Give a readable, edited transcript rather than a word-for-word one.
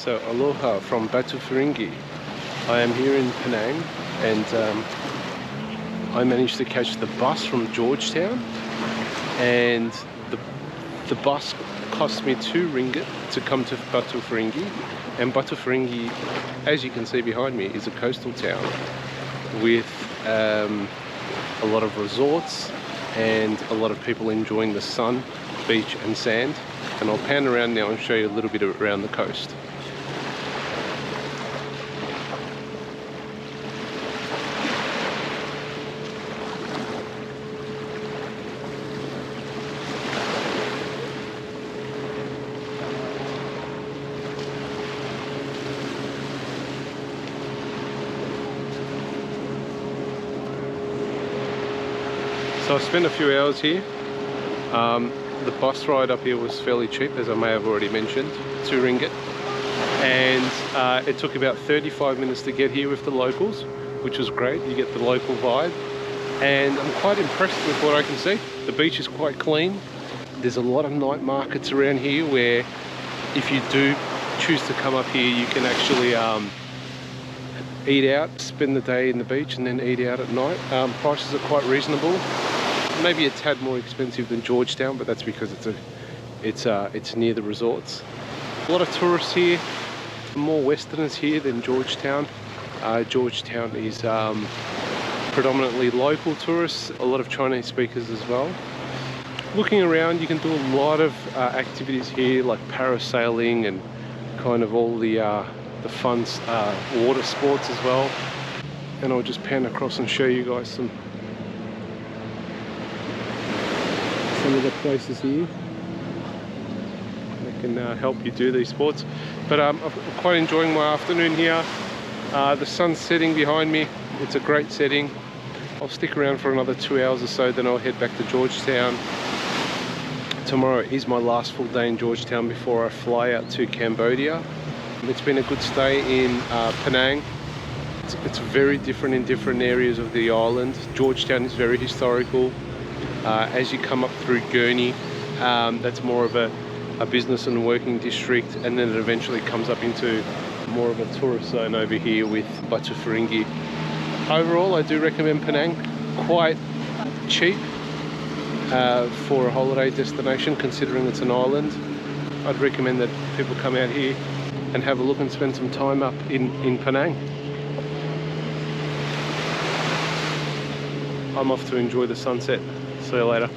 So aloha from Batu Ferringhi. I am here in Penang and I managed to catch the bus from Georgetown, and the bus cost me 2 ringgit to come to Batu Ferringhi. And Batu Ferringhi, as you can see behind me, is a coastal town with a lot of resorts and a lot of people enjoying the sun, beach and sand. And I'll pan around now and show you a little bit around the coast. So I spent a few hours here. The bus ride up here was fairly cheap, as I may have already mentioned, 2 ringgit. And it took about 35 minutes to get here with the locals, which was great. You get the local vibe. And I'm quite impressed with what I can see. The beach is quite clean. There's a lot of night markets around here where if you do choose to come up here, you can actually eat out, spend the day in the beach and then eat out at night. Prices are quite reasonable. Maybe a tad more expensive than Georgetown, but that's because it's near the resorts. A lot of tourists here, more Westerners here than Georgetown. Georgetown is predominantly local tourists, a lot of Chinese speakers as well. Looking around, you can do a lot of activities here, like parasailing and kind of all the fun water sports as well. And I'll just pan across and show you guys some of the places here that can help you do these sports. But I'm quite enjoying my afternoon here. The sun's setting behind me. It's a great setting. I'll stick around for another 2 hours or so, then I'll head back to Georgetown. Tomorrow is my last full day in Georgetown before I fly out to Cambodia. It's been a good stay in Penang. It's very different in different areas of the island. Georgetown is very historical. As you come up through Gurney, that's more of a business and working district, and then it eventually comes up into more of a tourist zone over here with Batu Ferringhi. Overall, I do recommend Penang. Quite cheap for a holiday destination, considering it's an island. I'd recommend that people come out here and have a look and spend some time up in Penang. I'm off to enjoy the sunset. See you later.